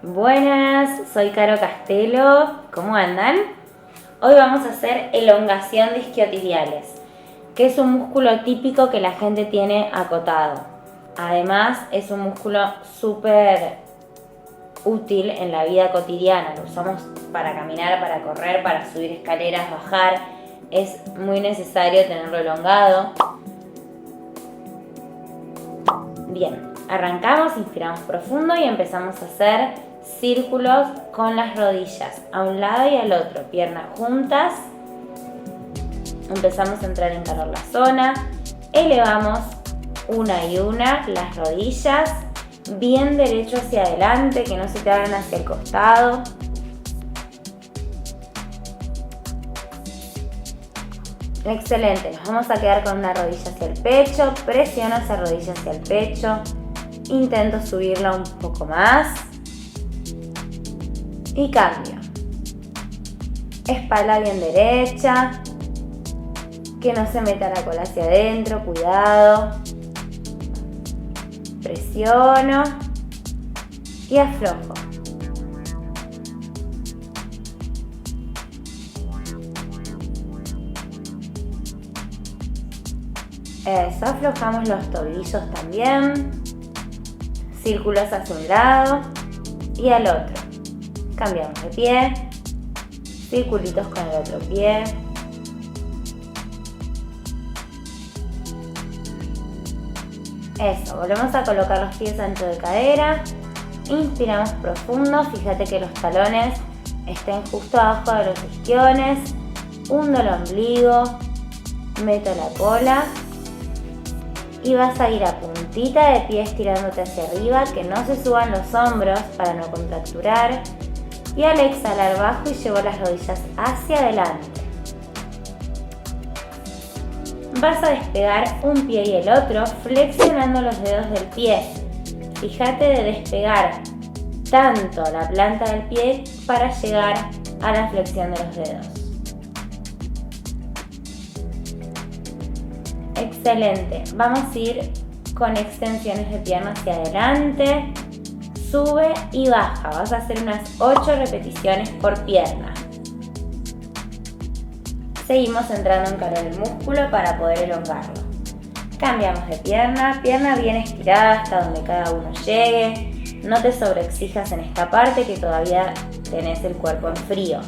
Buenas, soy Caro Castelo, ¿cómo andan? Hoy vamos a hacer elongación de isquiotibiales, que es un músculo típico que la gente tiene acotado. Además, es un músculo súper útil en la vida cotidiana, lo usamos para caminar, para correr, para subir escaleras, bajar. Es muy necesario tenerlo elongado. Bien, arrancamos, inspiramos profundo y empezamos a hacer círculos con las rodillas a un lado y al otro, piernas juntas. Empezamos a entrar en calor la zona, elevamos una y una las rodillas, bien derecho hacia adelante, que no se te hagan hacia el costado. Excelente, nos vamos a quedar con una rodilla hacia el pecho, presiono esa rodilla hacia el pecho, intento subirla un poco más y cambio. Espalda bien derecha, que no se meta la cola hacia adentro, cuidado. Presiono y aflojo. Eso, aflojamos los tobillos también. Círculos hacia un lado y al otro. Cambiamos de pie. Circulitos con el otro pie. Eso, volvemos a colocar los pies ancho de cadera. Inspiramos profundo. Fíjate que los talones estén justo abajo de los isquiones. Hundo el ombligo. Meto la cola. Y vas a ir a puntita de pie estirándote hacia arriba, que no se suban los hombros para no contracturar. Y al exhalar bajo y llevo las rodillas hacia adelante. Vas a despegar un pie y el otro flexionando los dedos del pie. Fíjate de despegar tanto la planta del pie para llegar a la flexión de los dedos. Excelente, vamos a ir con extensiones de pierna hacia adelante, sube y baja, vas a hacer unas 8 repeticiones por pierna. Seguimos entrando en calor el músculo para poder elongarlo. Cambiamos de pierna, pierna bien estirada hasta donde cada uno llegue, no te sobreexijas en esta parte que todavía tenés el cuerpo en frío.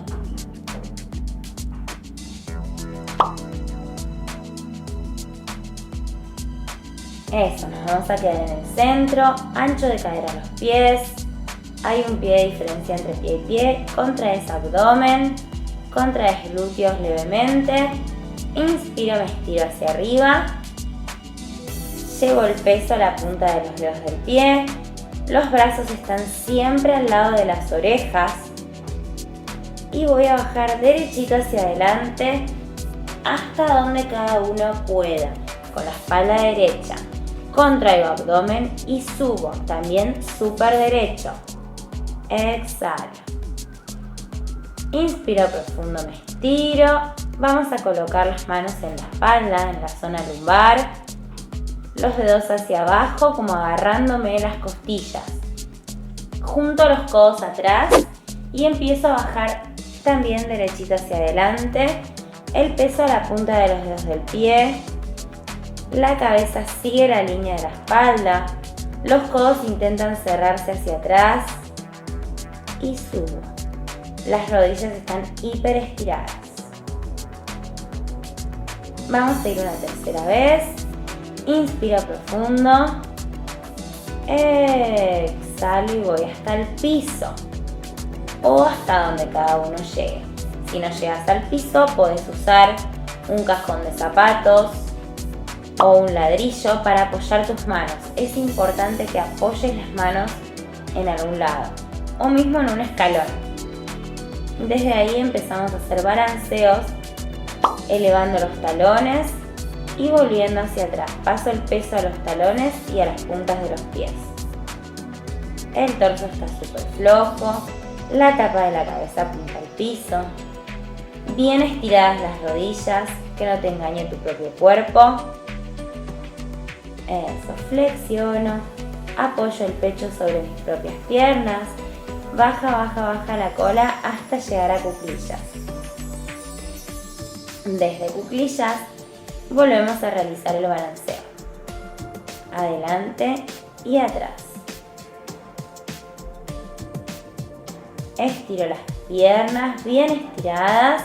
Eso, nos vamos a quedar en el centro, ancho de cadera los pies, hay un pie de diferencia entre pie y pie, contraes abdomen, contraes glúteos levemente, inspiro, me estiro hacia arriba, llevo el peso a la punta de los dedos del pie, los brazos están siempre al lado de las orejas y voy a bajar derechito hacia adelante hasta donde cada uno pueda, con la espalda derecha. Contraigo abdomen y subo, también súper derecho. Exhalo. Inspiro profundo, me estiro. Vamos a colocar las manos en la espalda, en la zona lumbar. Los dedos hacia abajo, como agarrándome las costillas. Junto los codos atrás y empiezo a bajar también derechito hacia adelante. El peso a la punta de los dedos del pie. La cabeza sigue la línea de la espalda, los codos intentan cerrarse hacia atrás y subo. Las rodillas están hiper estiradas. Vamos a ir una tercera vez. Inspiro profundo. Exhalo y voy hasta el piso o hasta donde cada uno llegue. Si no llegas al piso, puedes usar un cajón de zapatos o un ladrillo para apoyar tus manos. Es importante que apoyes las manos en algún lado o mismo en un escalón. Desde ahí empezamos a hacer balanceos, elevando los talones y volviendo hacia atrás. Paso el peso a los talones y a las puntas de los pies. El torso está súper flojo, la tapa de la cabeza apunta al piso. Bien estiradas las rodillas, que no te engañe tu propio cuerpo. Eso, flexiono Apoyo el pecho sobre mis propias piernas. Baja, baja, baja la cola hasta llegar a cuclillas. Desde cuclillas volvemos a realizar el balanceo. Adelante y atrás. Estiro las piernas bien estiradas.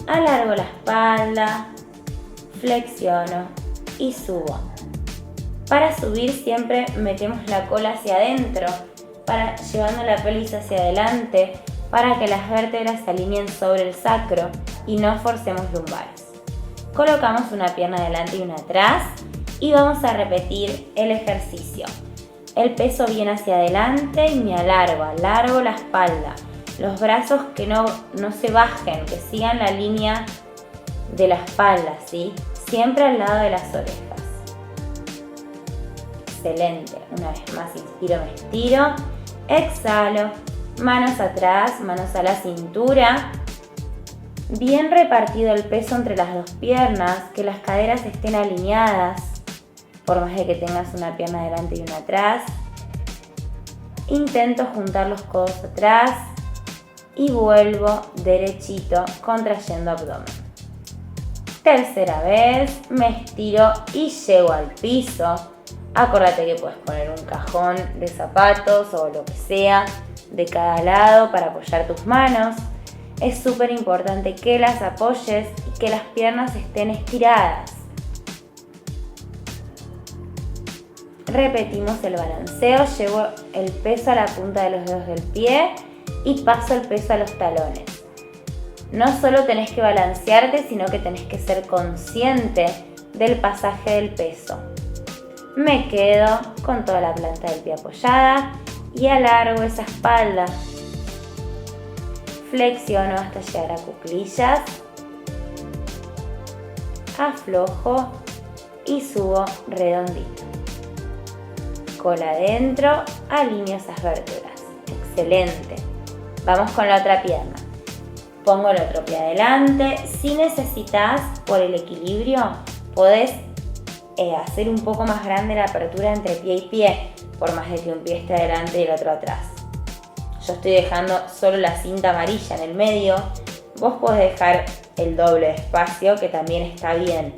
Alargo la espalda. Flexiono y subo. Para subir siempre metemos la cola hacia adentro, llevando la pelvis hacia adelante para que las vértebras se alineen sobre el sacro y no forcemos lumbares. Colocamos una pierna adelante y una atrás y vamos a repetir el ejercicio. El peso viene hacia adelante y me alargo la espalda. Los brazos que no se bajen, que sigan la línea de la espalda, ¿sí? Siempre al lado de las orejas. Excelente. Una vez más inspiro, me estiro. Exhalo. Manos atrás, manos a la cintura. Bien repartido el peso entre las dos piernas, que las caderas estén alineadas, por más de que tengas una pierna adelante y una atrás. Intento juntar los codos atrás y vuelvo derechito, contrayendo abdomen. Tercera vez, me estiro y llego al piso. Acordate que puedes poner un cajón de zapatos o lo que sea de cada lado para apoyar tus manos. Es súper importante que las apoyes y que las piernas estén estiradas. Repetimos el balanceo, llevo el peso a la punta de los dedos del pie y paso el peso a los talones. No solo tenés que balancearte, sino que tenés que ser consciente del pasaje del peso. Me quedo con toda la planta del pie apoyada y alargo esa espalda. Flexiono hasta llegar a cuclillas. Aflojo y subo redondito. Cola adentro, alineo esas vértebras. Excelente. Vamos con la otra pierna. Pongo el otro pie adelante. Si necesitas, por el equilibrio, podés hacer un poco más grande la apertura entre pie y pie, por más de que un pie esté adelante y el otro atrás. Yo estoy dejando solo la cinta amarilla en el medio. Vos podés dejar el doble de espacio, que también está bien.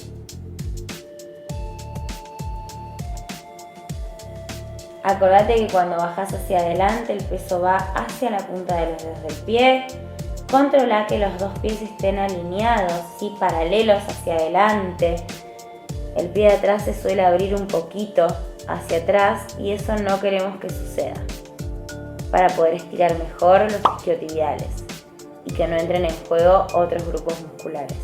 Acordate que cuando bajas hacia adelante el peso va hacia la punta de los dedos del pie. Controla que los dos pies estén alineados, ¿sí? Paralelos hacia adelante. El pie de atrás se suele abrir un poquito hacia atrás y eso no queremos que suceda, para poder estirar mejor los isquiotibiales y que no entren en juego otros grupos musculares.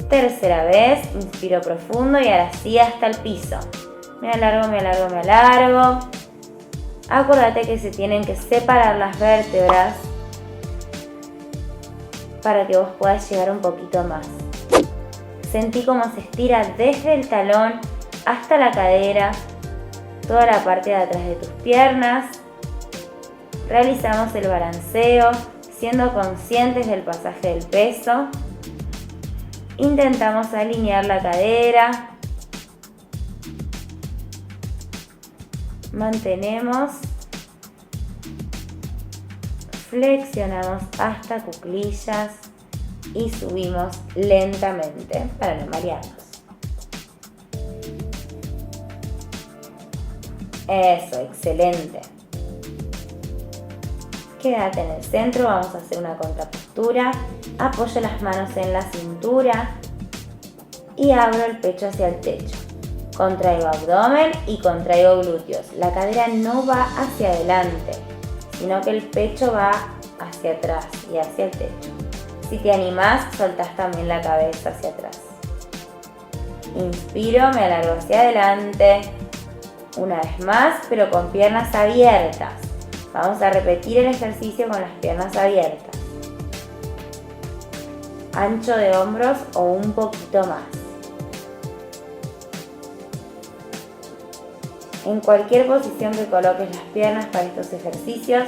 Tercera vez, inspiro profundo y ahora sí hasta el piso. Me alargo, me alargo, me alargo. Acordate que se tienen que separar las vértebras para que vos puedas llegar un poquito más. Sentí cómo se estira desde el talón hasta la cadera, toda la parte de atrás de tus piernas. Realizamos el balanceo, siendo conscientes del pasaje del peso. Intentamos alinear la cadera. Mantenemos. Flexionamos hasta cuclillas y subimos lentamente para no marearnos. Eso, excelente. Quédate en el centro, vamos a hacer una contrapostura. Apoyo las manos en la cintura y abro el pecho hacia el techo. Contraigo abdomen y contraigo glúteos. La cadera no va hacia adelante, sino que el pecho va hacia atrás y hacia el techo. Si te animás, soltás también la cabeza hacia atrás. Inspiro, me alargo hacia adelante. Una vez más, pero con piernas abiertas. Vamos a repetir el ejercicio con las piernas abiertas. Ancho de hombros o un poquito más. En cualquier posición que coloques las piernas para estos ejercicios,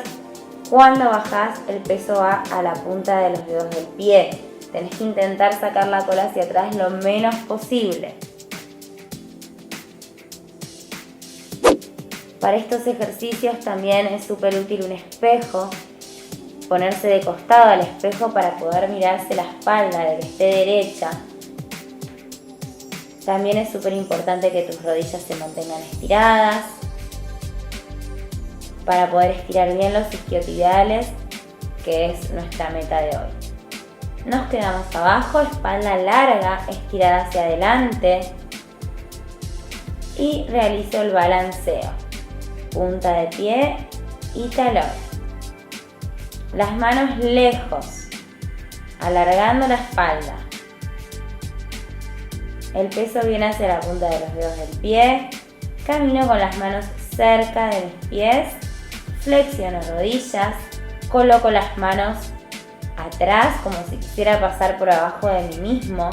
cuando bajás el peso va a la punta de los dedos del pie. Tenés que intentar sacar la cola hacia atrás lo menos posible. Para estos ejercicios también es súper útil un espejo, ponerse de costado al espejo para poder mirarse la espalda de que esté derecha. También es súper importante que tus rodillas se mantengan estiradas para poder estirar bien los isquiotibiales, que es nuestra meta de hoy. Nos quedamos abajo, espalda larga, estirada hacia adelante y realizo el balanceo. Punta de pie y talón. Las manos lejos, alargando la espalda. El peso viene hacia la punta de los dedos del pie. Camino con las manos cerca de mis pies. Flexiono rodillas. Coloco las manos atrás como si quisiera pasar por abajo de mí mismo.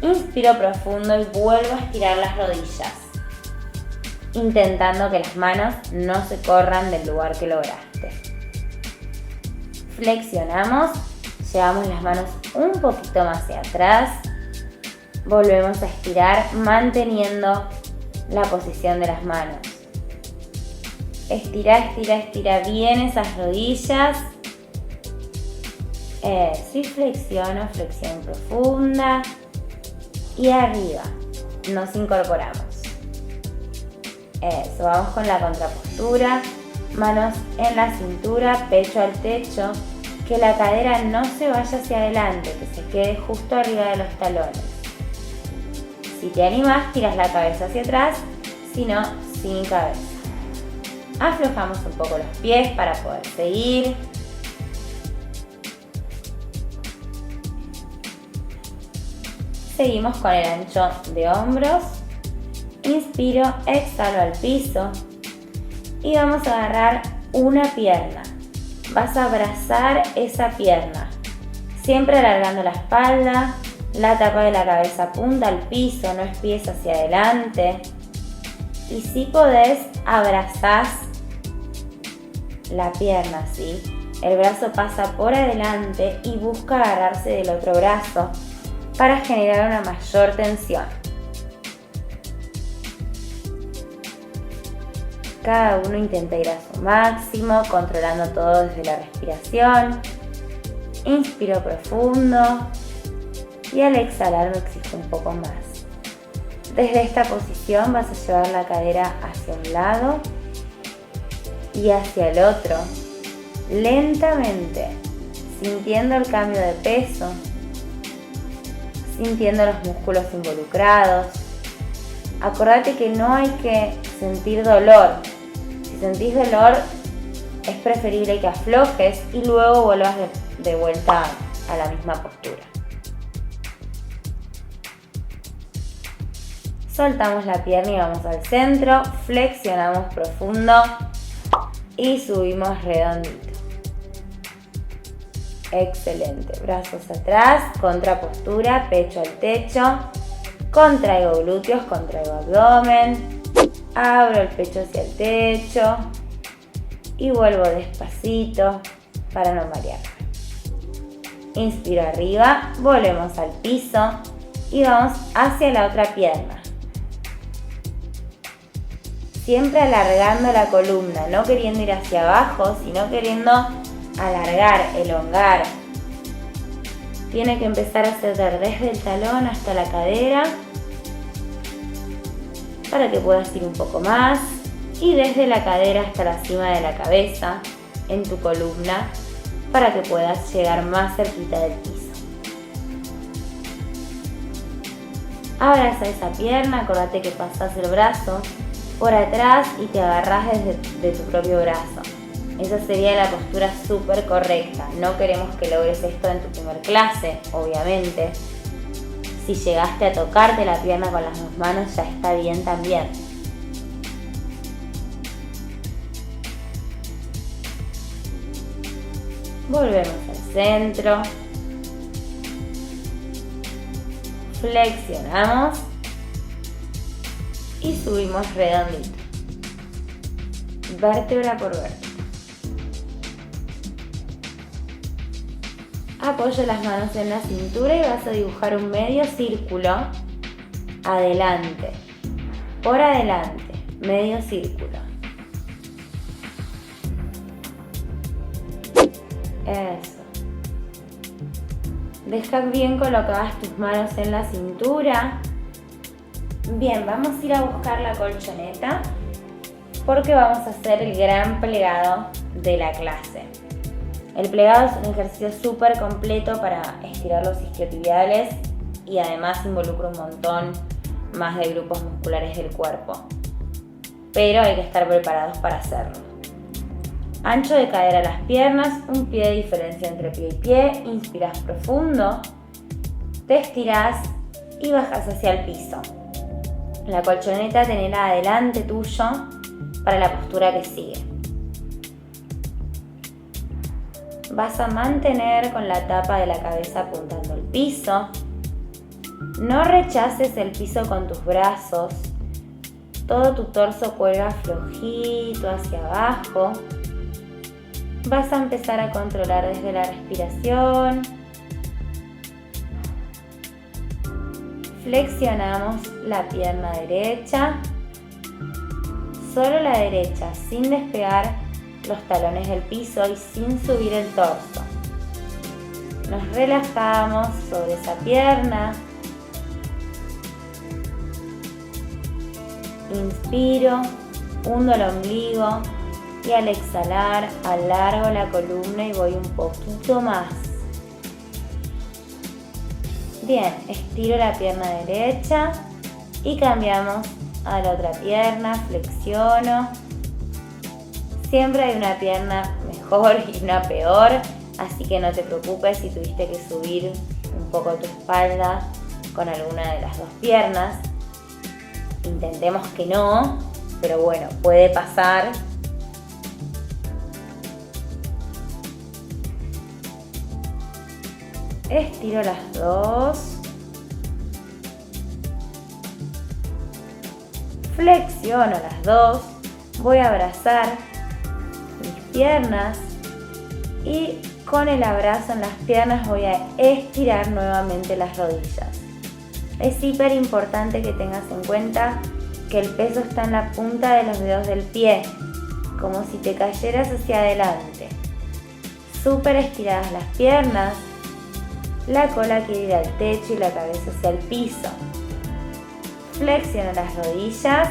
Inspiro profundo y vuelvo a estirar las rodillas, intentando que las manos no se corran del lugar que lograste. Flexionamos, llevamos las manos un poquito más hacia atrás, volvemos a estirar manteniendo la posición de las manos. Estira, estira, estira bien esas rodillas. Sí, flexiono, flexión profunda y arriba, nos incorporamos. Eso, vamos con la contrapostura, manos en la cintura, pecho al techo, que la cadera no se vaya hacia adelante, que se quede justo arriba de los talones. Si te animas, tiras la cabeza hacia atrás, si no, sin cabeza. Aflojamos un poco los pies para poder seguir. Seguimos con el ancho de hombros. Inspiro, exhalo al piso y vamos a agarrar una pierna. Vas a abrazar esa pierna, siempre alargando la espalda, la tapa de la cabeza apunta al piso, no es pies hacia adelante. Y si podés, abrazás la pierna, ¿sí? El brazo pasa por adelante y busca agarrarse del otro brazo para generar una mayor tensión. Cada uno intenta ir a su máximo, controlando todo desde la respiración. Inspiro profundo y al exhalar me exijo un poco más. Desde esta posición vas a llevar la cadera hacia un lado y hacia el otro, lentamente, sintiendo el cambio de peso, sintiendo los músculos involucrados. Acordate que no hay que sentir dolor. Si sentís dolor, es preferible que aflojes y luego vuelvas de vuelta a la misma postura. Soltamos la pierna y vamos al centro, flexionamos profundo y subimos redondito. Excelente, brazos atrás, contrapostura, pecho al techo, contraigo glúteos, contraigo abdomen, abro el pecho hacia el techo y vuelvo despacito para no marearme. Inspiro arriba, volvemos al piso y vamos hacia la otra pierna. Siempre alargando la columna, no queriendo ir hacia abajo, sino queriendo alargar, elongar. Tiene que empezar a ascender desde el talón hasta la cadera para que puedas ir un poco más y desde la cadera hasta la cima de la cabeza en tu columna para que puedas llegar más cerquita del piso. Abraza esa pierna, acordate que pasas el brazo por atrás y te agarrás de tu propio brazo. Esa sería la postura súper correcta. No queremos que logres esto en tu primer clase, obviamente. Si llegaste a tocarte la pierna con las dos manos, ya está bien también. Volvemos al centro. Flexionamos. Y subimos redondito. Vértebra por vértebra. Apoyo las manos en la cintura y vas a dibujar un medio círculo adelante, por adelante, medio círculo. Eso. Deja bien colocadas tus manos en la cintura. Bien, vamos a ir a buscar la colchoneta porque vamos a hacer el gran plegado de la clase. El plegado es un ejercicio súper completo para estirar los isquiotibiales y además involucra un montón más de grupos musculares del cuerpo. Pero hay que estar preparados para hacerlo. Ancho de cadera a las piernas, un pie de diferencia entre pie y pie. Inspiras profundo, te estirás y bajas hacia el piso. La colchoneta tenela adelante tuyo para la postura que sigue. Vas a mantener con la tapa de la cabeza apuntando al piso. No rechaces el piso con tus brazos. Todo tu torso cuelga flojito hacia abajo. Vas a empezar a controlar desde la respiración. Flexionamos la pierna derecha. Solo la derecha, sin despegar los talones del piso y sin subir el torso. Nos relajamos sobre esa pierna. Inspiro, hundo el ombligo y al exhalar alargo la columna y voy un poquito más. Bien, estiro la pierna derecha y cambiamos a la otra pierna, flexiono. Siempre hay una pierna mejor y una peor, así que no te preocupes si tuviste que subir un poco tu espalda con alguna de las dos piernas. Intentemos que no, pero bueno, puede pasar. Estiro las dos. Flexiono las dos. Voy a abrazar mis piernas y con el abrazo en las piernas voy a estirar nuevamente las rodillas. Es súper importante que tengas en cuenta que el peso está en la punta de los dedos del pie, como si te cayeras hacia adelante. Súper estiradas las piernas, la cola quiere ir al techo y la cabeza hacia el piso. Flexiono las rodillas,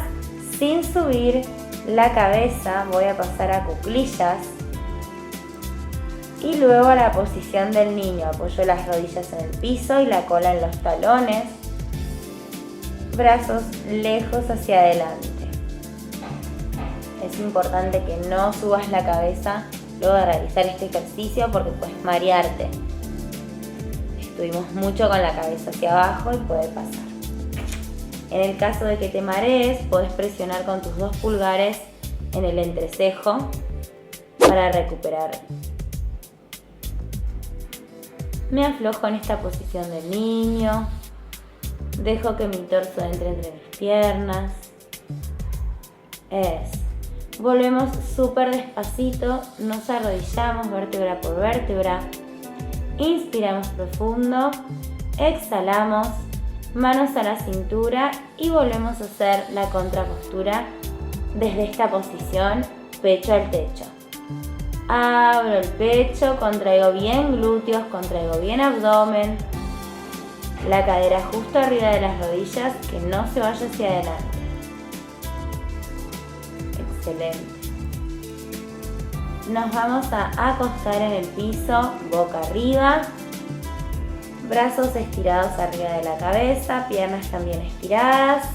sin subir la cabeza voy a pasar a cuclillas y luego a la posición del niño. Apoyo las rodillas en el piso y la cola en los talones. Brazos lejos hacia adelante. Es importante que no subas la cabeza luego de realizar este ejercicio porque puedes marearte. Estuvimos mucho con la cabeza hacia abajo y puede pasar. En el caso de que te marees, puedes presionar con tus 2 pulgares en el entrecejo para recuperar. Me aflojo en esta posición del niño. Dejo que mi torso entre mis piernas. Volvemos súper despacito. Nos arrodillamos vértebra por vértebra. Inspiramos profundo. Exhalamos. Manos a la cintura y volvemos a hacer la contrapostura desde esta posición, pecho al techo. Abro el pecho, contraigo bien glúteos, contraigo bien abdomen. La cadera justo arriba de las rodillas, que no se vaya hacia adelante. Excelente. Nos vamos a acostar en el piso, boca arriba. Brazos estirados arriba de la cabeza, piernas también estiradas.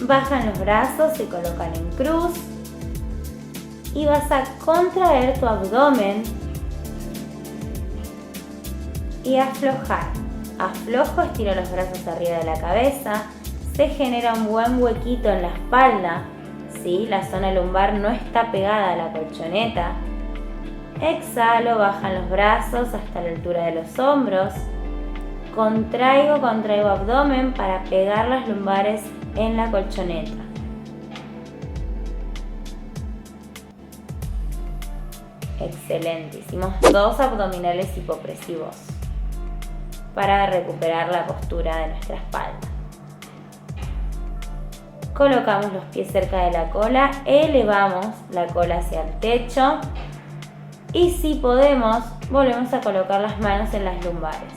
Bajan los brazos, se colocan en cruz. Y vas a contraer tu abdomen y aflojar. Aflojo, estiro los brazos arriba de la cabeza. Se genera un buen huequito en la espalda. ¿Sí? La zona lumbar no está pegada a la colchoneta. Exhalo, bajan los brazos hasta la altura de los hombros. Contraigo abdomen para pegar las lumbares en la colchoneta. Excelente, hicimos 2 abdominales hipopresivos para recuperar la postura de nuestra espalda. Colocamos los pies cerca de la cola, elevamos la cola hacia el techo y si podemos, volvemos a colocar las manos en las lumbares,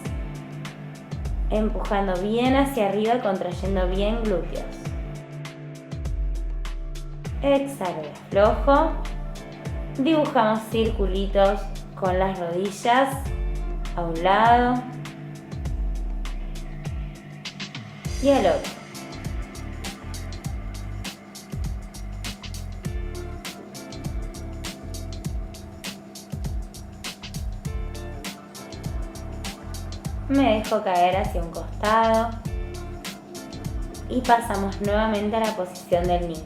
empujando bien hacia arriba, contrayendo bien glúteos. Exhalo y aflojo. Dibujamos circulitos con las rodillas a un lado y al otro. Me dejo caer hacia un costado y pasamos nuevamente a la posición del niño.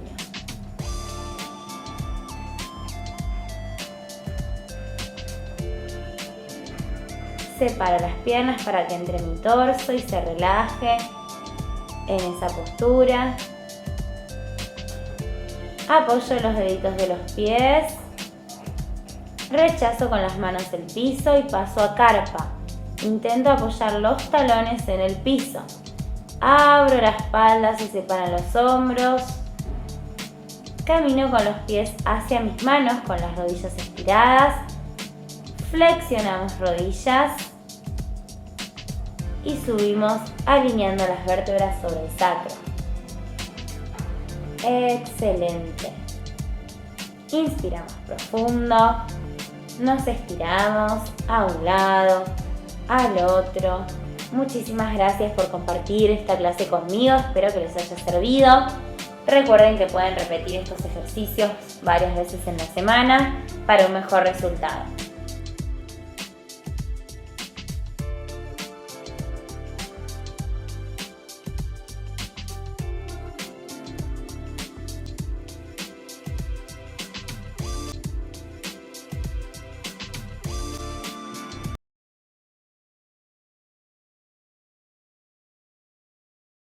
Separo las piernas para que entre mi torso y se relaje en esa postura. Apoyo los deditos de los pies. Rechazo con las manos el piso y paso a carpa. Intento apoyar los talones en el piso. Abro la espalda, se separan los hombros. Camino con los pies hacia mis manos con las rodillas estiradas. Flexionamos rodillas y subimos alineando las vértebras sobre el sacro. Excelente. Inspiramos profundo. Nos estiramos a un lado, al otro. Muchísimas gracias por compartir esta clase conmigo, espero que les haya servido. Recuerden que pueden repetir estos ejercicios varias veces en la semana para un mejor resultado.